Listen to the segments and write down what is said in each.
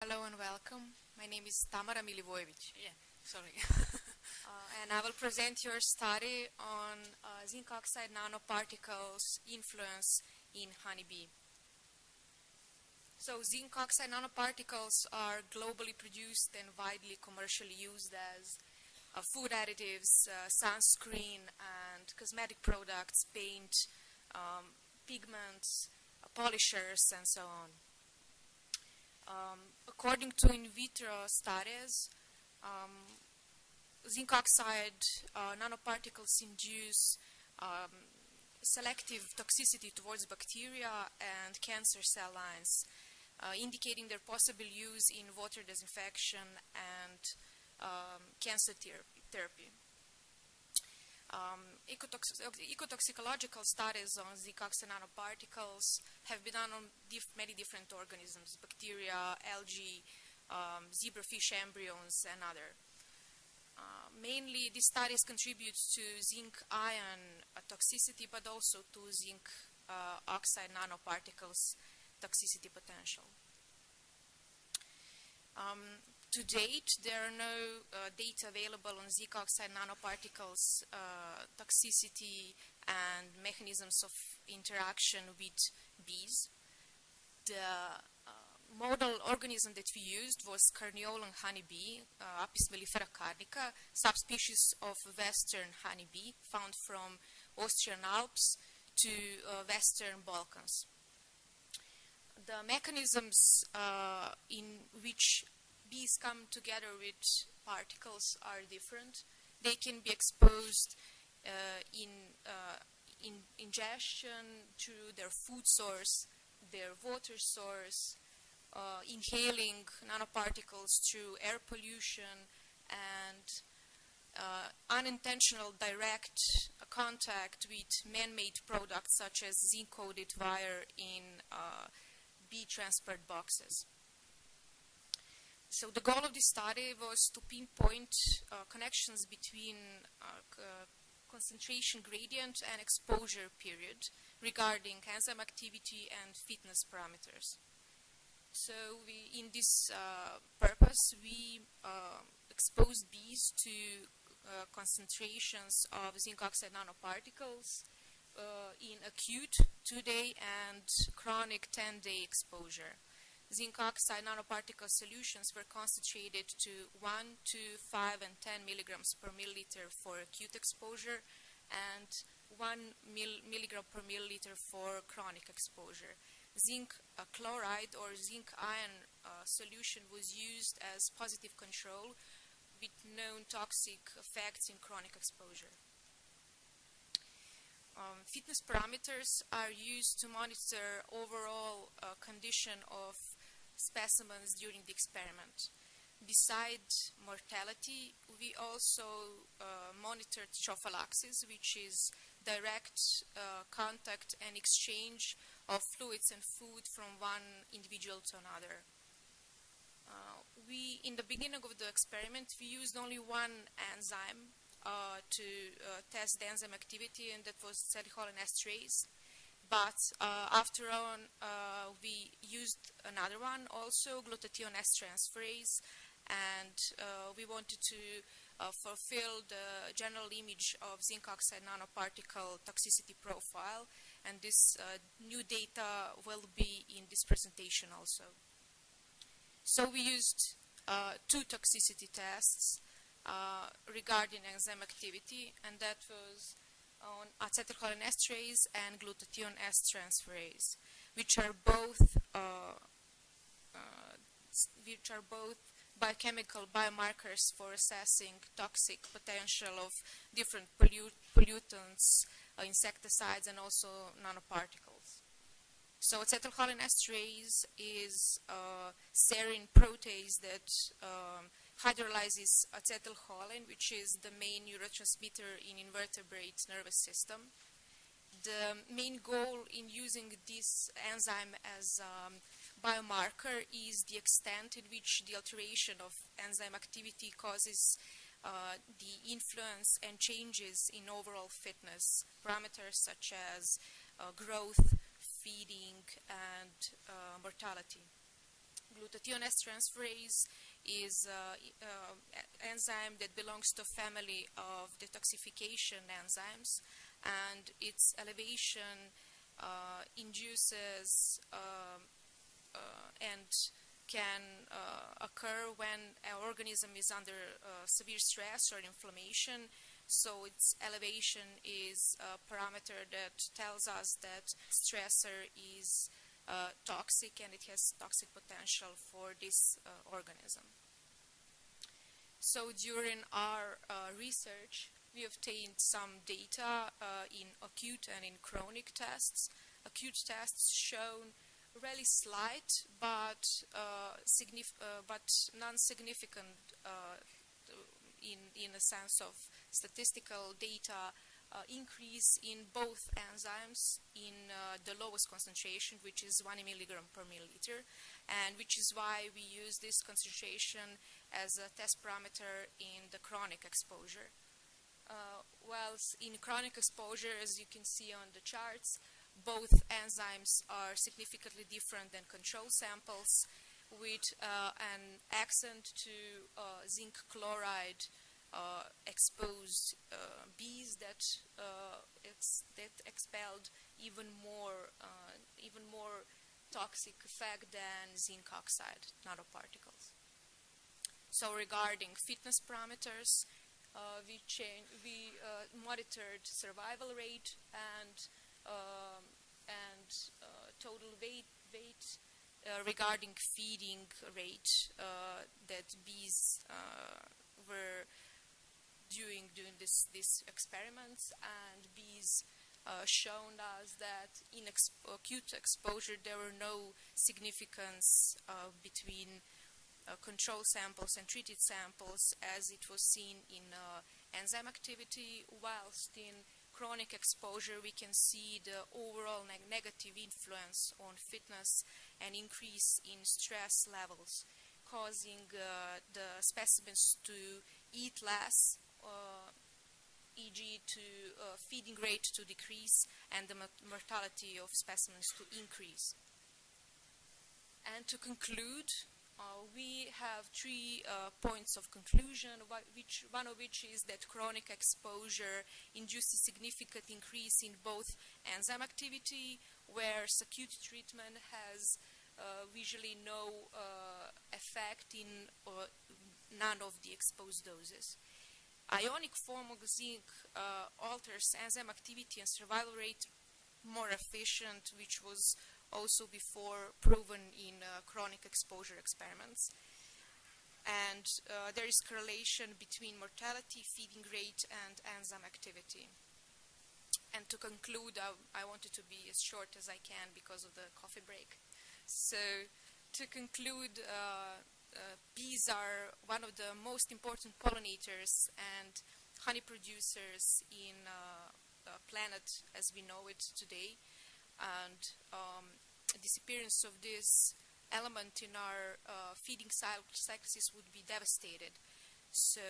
Hello and welcome. My name is Tamara Milivojević. Yeah, sorry. And I will present your study on zinc oxide nanoparticles influence in honeybee. So zinc oxide nanoparticles are globally produced and widely commercially used as food additives, sunscreen and cosmetic products, paint, pigments, polishers and so on. According to in vitro studies, zinc oxide nanoparticles induce selective toxicity towards bacteria and cancer cell lines, indicating their possible use in water disinfection and cancer therapy. Ecotoxicological studies on zinc oxide nanoparticles have been done on many different organisms, bacteria, algae, zebrafish embryos, and other. Mainly, these studies contribute to zinc ion toxicity, but also to zinc oxide nanoparticles toxicity potential. To date, there are no data available on zinc oxide nanoparticles toxicity and mechanisms of interaction with bees. The model organism that we used was Carniolan honeybee, Apis mellifera carnica, subspecies of western honeybee found from Austrian Alps to Western Balkans. The mechanisms in which bees come together with particles are different. They can be exposed in ingestion through their food source, their water source, inhaling nanoparticles through air pollution, and unintentional direct contact with man-made products such as zinc-coated wire in bee transport boxes. So the goal of this study was to pinpoint connections between concentration gradient and exposure period regarding enzyme activity and fitness parameters. So in this purpose, we exposed bees to concentrations of zinc oxide nanoparticles in acute 2-day and chronic 10-day exposure. Zinc oxide nanoparticle solutions were concentrated to 1, 2, 5, and 10 milligrams per milliliter for acute exposure and 1 milligram per milliliter for chronic exposure. Zinc chloride or zinc ion solution was used as positive control with known toxic effects in chronic exposure. Fitness parameters are used to monitor overall condition of specimens during the experiment. Besides mortality, we also monitored trophallaxis, which is direct contact and exchange of fluids and food from one individual to another. In the beginning of the experiment, we used only one enzyme to test the enzyme activity, and that was acetylcholinesterase. But after on, we used another one, also glutathione-S-transferase, and we wanted to fulfill the general image of zinc oxide nanoparticle toxicity profile, and this new data will be in this presentation also. So we used 2 toxicity tests regarding enzyme activity, and that was on acetylcholinesterase and glutathione-S-transferase, which are both biochemical biomarkers for assessing toxic potential of different pollutants, insecticides, and also nanoparticles. So acetylcholinesterase is a serine protease that hydrolyzes acetylcholine, which is the main neurotransmitter in invertebrate nervous system. The main goal in using this enzyme as a biomarker is the extent in which the alteration of enzyme activity causes the influence and changes in overall fitness parameters such as growth, feeding, and mortality. Glutathione is an enzyme that belongs to a family of detoxification enzymes, and its elevation induces and can occur when an organism is under severe stress or inflammation. So its elevation is a parameter that tells us that stressor is toxic and it has toxic potential for this organism. So during our research, we obtained some data in acute and in chronic tests. Acute tests shown really slight but non-significant in a sense of statistical data increase in both enzymes in the lowest concentration, which is 1 milligram per milliliter, and which is why we use this concentration as a test parameter in the chronic exposure. Whilst in chronic exposure, as you can see on the charts, both enzymes are significantly different than control samples, with an accent to zinc chloride exposed bees that expelled even more toxic effect than zinc oxide nanoparticles. So regarding fitness parameters, we monitored survival rate and total weight regarding feeding rate that bees were doing these experiments, and bees shown us that in acute exposure there were no significance between control samples and treated samples, as it was seen in enzyme activity, whilst in chronic exposure we can see the overall negative influence on fitness and increase in stress levels, causing the specimens to eat less, e.g. to feeding rate to decrease and the mortality of specimens to increase. And to conclude, we have 3 points of conclusion, one of which is that chronic exposure induces significant increase in both enzyme activity, whereas acute treatment has visually no effect in none of the exposed doses. Ionic form of zinc alters enzyme activity and survival rate more efficient, which was also before proven in chronic exposure experiments. And there is correlation between mortality, feeding rate, and enzyme activity. And to conclude, I wanted to be as short as I can because of the coffee break. So to conclude, bees are one of the most important pollinators and honey producers in planet as we know it today. And disappearance of this element in our feeding cycles would be devastated. So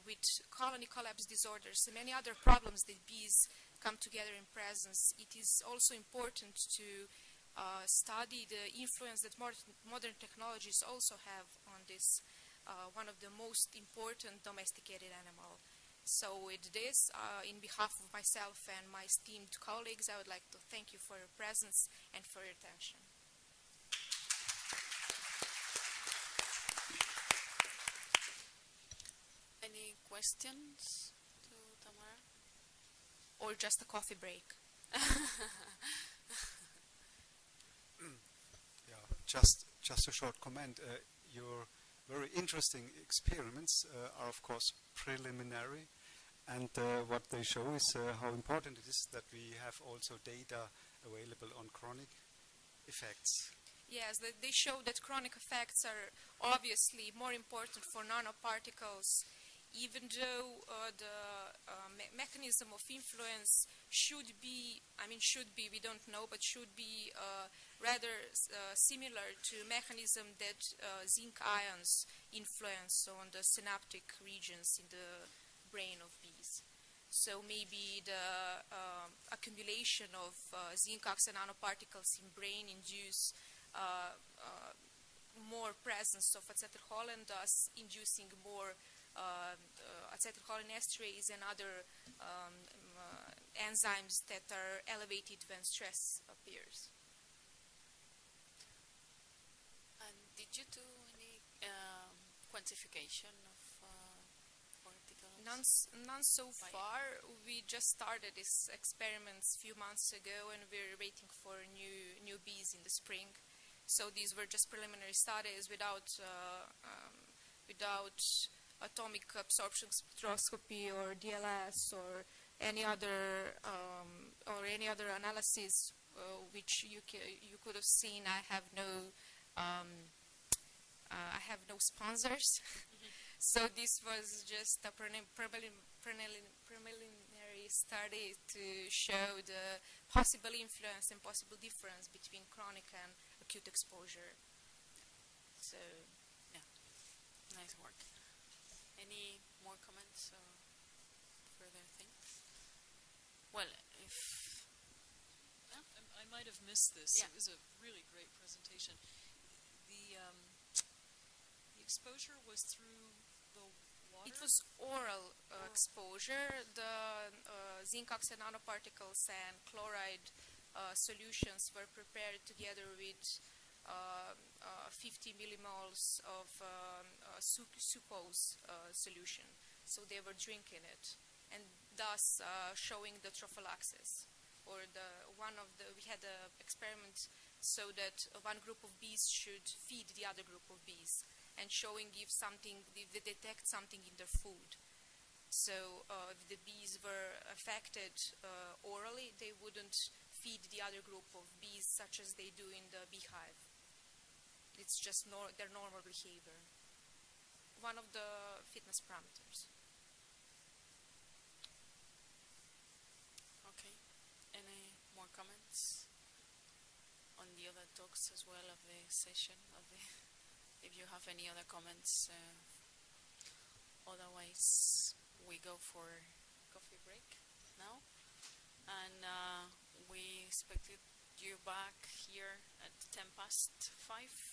with colony collapse disorders and many other problems that bees come together in presence, it is also important to study the influence that modern technologies also have on this, one of the most important domesticated animal. So with this, in behalf of myself and my esteemed colleagues, I would like to thank you for your presence and for your attention. Any questions to Tamara? Or just a coffee break? Yeah, just a short comment. Your very interesting experiments are, of course, preliminary, and what they show is how important it is that we have also data available on chronic effects. Yes, they show that chronic effects are obviously more important for nanoparticles, even though the mechanism of influence should be, we don't know, but should be rather similar to mechanism that zinc ions influence on the synaptic regions in the brain of bees. So maybe the accumulation of zinc oxide nanoparticles in brain induce more presence of acetylcholine, thus inducing more acetylcholinesterase and other enzymes that are elevated when stress appears. And did you do any quantification of particles? None so far. We just started these experiments a few months ago, and we're waiting for new bees in the spring. So these were just preliminary studies without atomic absorption spectroscopy or DLS or any other analysis which you could have seen. I have no sponsors. So this was just a preliminary study to show the possible influence and possible difference between chronic and acute exposure. So, yeah, nice work. Any more comments or further things? Well, if I might have missed this. Yeah. It was a really great presentation. The exposure was through the water? it was oral exposure. The zinc oxide nanoparticles and chloride solutions were prepared together with 50 millimoles of sucrose solution. So they were drinking it, and thus showing the trophallaxis. Or we had an experiment so that one group of bees should feed the other group of bees, and showing if they detect something in their food. So if the bees were affected orally, they wouldn't feed the other group of bees such as they do in the beehive. It's just their normal behavior. One of the fitness parameters. okay, any more comments on the other talks as well of the session? If you have any other comments, otherwise we go for coffee break now, and we expected you back here at 5:10.